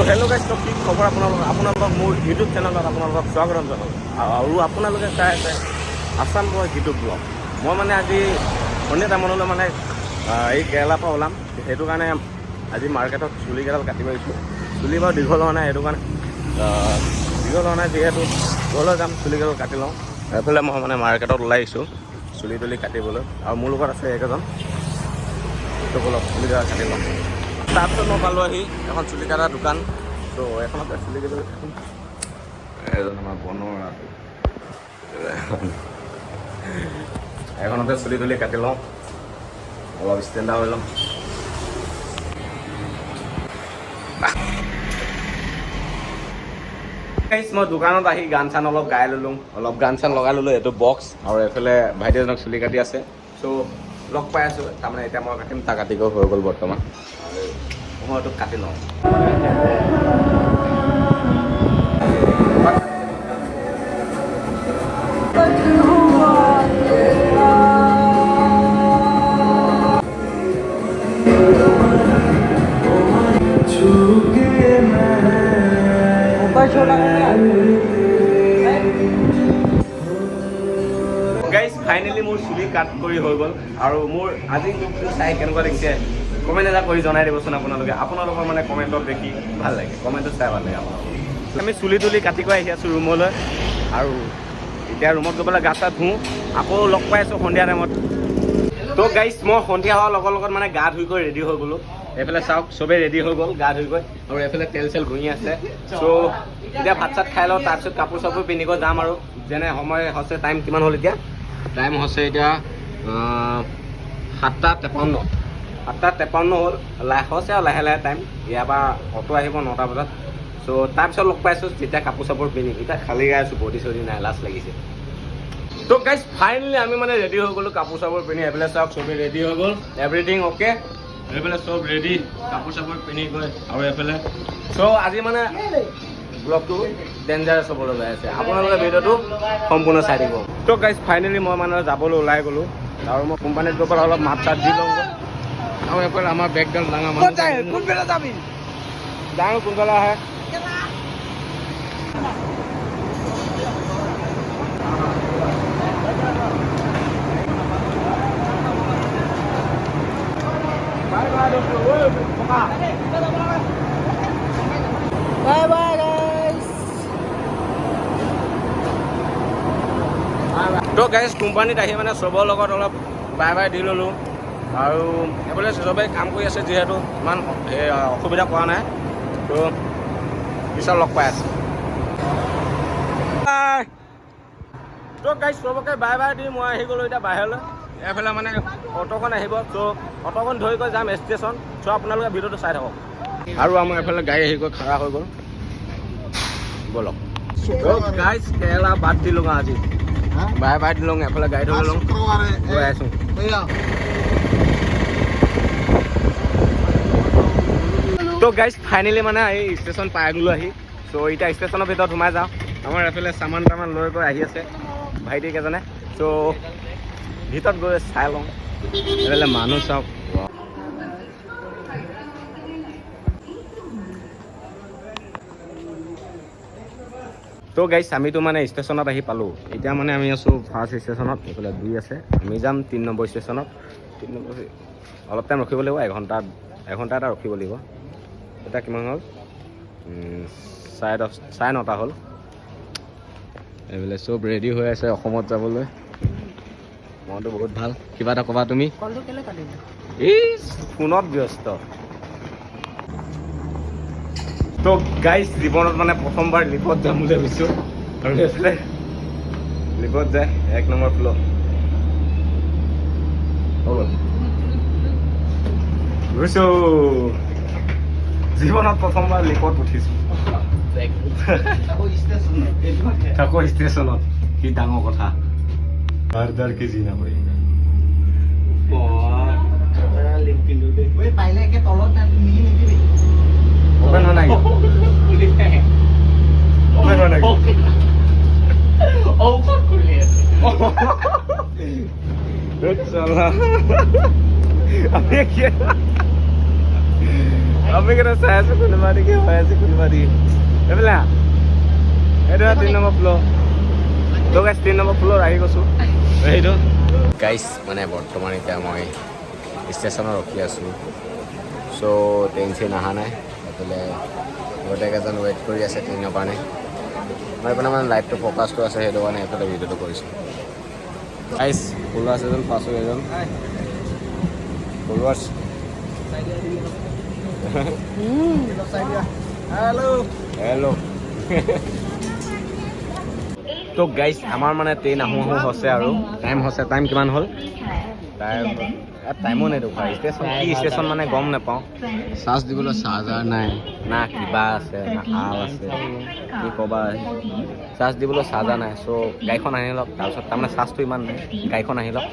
Hello' guys, কি খবৰ আপোনালোকক মোৰ ইউটিউব চেনেলত আপোনালোকক স্বাগতম জনালোঁ। আৰু আপোনালোকে চাই আছে আছাম বয় ইউটিউব ব্লগ। মই মানে আজি সন্ধিয়া টাইমলৈ মানে এই কেৰেলাৰ পৰা ওলাম, সেইটো কাৰণে আজি মাৰ্কেটত চুলিকেইডাল কাটিব আহিছোঁ। চুলি বাৰু দীঘল হোৱা নাই, সেইটো কাৰণে দীঘল হোৱা নাই, যিহেতু ঘৰলৈ যাম চুলিকেইডাল কাটি লওঁ। এইফালে মই মানে মাৰ্কেটত ওলাই আহিছোঁ চুলি তুলি কাটিবলৈ, আৰু মোৰ লগত আছে একেজন। অলপ চুলিকেইডাল কাটি লওঁ। তাৰপিছত মই পালোঁ আহি এখন চুলি কটা দোকান। ত' এখনতে চুলি কেইডাল কাটিম। এজন আমাৰ বনোৱা এখনতে চুলি তুলি কাটি লওঁ, অলপ ষ্টেণ্ডাৰ্ড হৈ লওঁ। মই দোকানত আহি গান চান অলপ গাই ল'লোঁ, অলপ গান চান লগাই ল'লোঁ। এইটো বক্স, আৰু এইফালে ভাইটি এজনক চুলি কাটি আছে। চ' লগ পাই আছোঁ, তাৰমানে এতিয়া মই কাটিম, তাৰ কাটি হৈ গ'ল বৰ্তমান। মই এইটো কাটি লওঁ। গাইজ ফাইনেলি মোৰ চুলি কাট কৰি হৈ গ'ল, আৰু মোৰ আজি লুকটো চাই কেনেকুৱা লাগিছে কমেণ্ট এটা কৰি জনাই দিবচোন আপোনালোকে। আপোনালোকৰ মানে কমেণ্টত দেখি ভাল লাগে, কমেণ্টত চাই ভাল লাগে আপোনালোকে। আমি চুলি তুলি কাটি গৈ আহি আছোঁ ৰুমলৈ, আৰু এতিয়া ৰুমত গৈ পেলাই গা চা ধুওঁ, আকৌ লগ পাই আছোঁ সন্ধিয়া টাইমত। ত' গাইজ মই সন্ধিয়া হোৱাৰ লগত মানে গা ধুই গৈ ৰেডি হৈ গ'লোঁ। এইফালে চাওক চবেই ৰেডি হৈ গ'ল গা ধুই গৈ, আৰু এইফালে তেল চেল ঘঁহি আছে। চ' এতিয়া ভাত চাত খাই লওঁ, তাৰপিছত কাপোৰ চাপোৰ পিন্ধি গৈ যাম। আৰু যেনে সময় হৈছে, টাইম কিমান হ'ল এতিয়া? টাইম হৈছে এতিয়া 7:53 হ'ল। হৈছে আৰু লাহে লাহে টাইম। ইয়াৰ পৰা অটো আহিব 9টা বজাত। চ' তাৰপিছত লগ পাইছোঁ যেতিয়া কাপোৰ চাপোৰ পিন্ধি। এতিয়া খালী গাই আছোঁ, বডি চডি নাই, লাজ লাগিছে। ত' গাইজ ফাইনেলি আমি মানে ৰেডি হৈ গ'লোঁ কাপোৰ চাপোৰ পিন্ধি। এইফালে চাওক চবেই ৰেডি হৈ গ'ল, এভৰিথিং অ'কে। এইফালে চব ৰেডি কাপোৰ চাপোৰ পিন্ধি গৈ, আৰু এইফালে চ' আজি মানে ব্লগটো ডেঞ্জাৰাছ হ'বলৈ গৈ আছে। আপোনালোকে ভিডিঅ'টো সম্পূৰ্ণ চাই দিব। ত' গাইজ ফাইনেলি মই মানে যাবলৈ ওলাই গ'লোঁ, আৰু মই কোম্পানীত গৈ পেলাই অলপ মাত চাত দি লওঁগৈ। আৰু এইফালে আমাৰ বেগডাল ডাঙৰ মানুহ কোনফালে যাবি? ডাঙৰ কোনফালে আহে? Bye bye guys. তো গাইজ কোম্পানীত আহি মানে চবৰ লগত অলপ বাই বাই দি ল'লোঁ, আৰু এইফালে চবেই কাম কৰি আছে, যিহেতু ইমান অসুবিধা পোৱা নাই। তো পিছত লগ পাই আছে। তো গাইজ চবকে বাই বাই দি মই আহি গ'লোঁ এতিয়া বাহিৰলৈ। এইফালে মানে অটোখন আহিব, চ' অটোখন ধৰি গৈ যাম ষ্টেচন। চ' আপোনালোকে ভিডিঅ'টো চাই থাকক। আৰু আমাৰ এইফালে গাড়ী আহি গৈ খাৰা হৈ গ'ল, বলক। গাইজ কেৰেলা বাদ দিলোঁ আজি, বাই বাই দিলোঁ। এফালে গাড়ী ধৰি লওঁ, গৈ আছোঁ। তো গাইজ ফাইনেলি মানে এই ষ্টেচন পাই গ'লোঁ আহি। চ' এতিয়া ষ্টেচনৰ ভিতৰত সোমাই যাওঁ। আমাৰ এফালে চামান তামান লৈ গৈ আহি আছে ভাইটি কেইজনে। চ' ভিতৰত গৈ চাই লওঁ। এইফালে মানুহ চাওক। তো গাইজ আমিতো মানে ষ্টেচনত আহি পালোঁ। এতিয়া মানে আমি আছোঁ ফাৰ্ষ্ট ষ্টেচনত, এইফালে 2 আছে। আমি যাম 3 নম্বৰ ষ্টেচনত। 3 নম্বৰ অলপ টাইম ৰখিব লাগিব, এঘণ্টা এটা ৰখিব লাগিব। এতিয়া কিমান হ'ল? 9:30 হ'ল। এইফালে চব ৰেডি হৈ আছে অসমত যাবলৈ। মনটো বহুত ভাল। কিবা এটা ক'বা তুমি? এই ফোনত ব্যস্ত। তো গাইজ জীৱনত মানে প্ৰথমবাৰ লিফ্টত যাম বুলি ভাবিছোঁ, আৰু এইফালে লিফ্টত যায় 1 নম্বৰ ফ্ল'ৰ হ'ল। বুজিছোঁ, জীৱনত প্ৰথমবাৰ লিফ্টত উঠিছোঁ। তাকো ষ্টেচনত, কি ডাঙৰ কথা। দাৰ কে জিনা পৰি Open होना है। Open होना है। Open खुले। चला। अब ये क्या? অবিকেটা চাই আছো কোনোবা দি কি হৈ আছে কোনোবা দি এইফালে এইটো 3 নম্বৰ ফ্ল'ৰ তো গাইছ 3 নম্বৰ ফ্ল'ৰ আহি গৈছোঁ সেইটো গাইছ মানে বৰ্তমান এতিয়া মই ষ্টেচনত ৰখি আছোঁ চ' ট্ৰেইন চেইন অহা নাই এইফালে গোটেইকেইজন ৱেইট কৰি আছে ট্ৰেইনৰ কাৰণে মই এইপিনে মানে লাইটটো ফ'কাছটো আছে সেইটো কাৰণে এইফালে ভিডিঅ'টো কৰিছোঁ গাইছ ফ'ল'ৱাৰ্ছ এজন পাছোঁ এজন ফ'ল'ৱাৰ্ছ হেল্ল' তো গাইজ আমাৰ মানে ট্ৰেইন আহোঁ হৈছে আৰু টাইম কিমান হ'ল টাইমো নেদেখুৱাই ষ্টেচন কি ষ্টেচন মানে গম নাপাওঁ চাৰ্জ দিবলৈ চাৰ্জাৰ নাই না কিবা আছে না আল আছে কি ক'বা চাৰ্জ দিবলৈ চাৰ্জাৰ নাই চ' গাড়ীখন আহি লওক তাৰপিছত তাৰমানে চাৰ্জটো ইমান নাই গাড়ীখন আহি লওক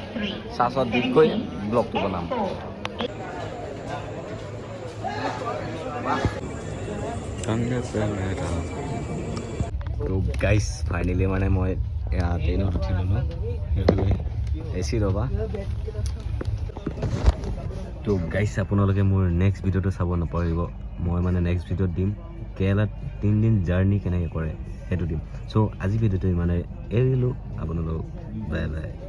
চাৰ্জত দি গৈ ব্লগটো বনাম তো গাইজ ফাইনেলি মানে মই ট্ৰেইনত উঠি ল'লোঁ সেইফালে এ চি ৰ'বা তো গাইজ আপোনালোকে মোৰ নেক্সট ভিডিঅ'টো চাব নাপাহৰিব মই মানে নেক্সট ভিডিঅ'ত দিম কেৰেলাত 3 দিন জাৰ্ণি কেনেকৈ কৰে সেইটো দিম চ' আজি ভিডিঅ'টো ইমানে এৰিলোঁ আপোনালোক বাই বাই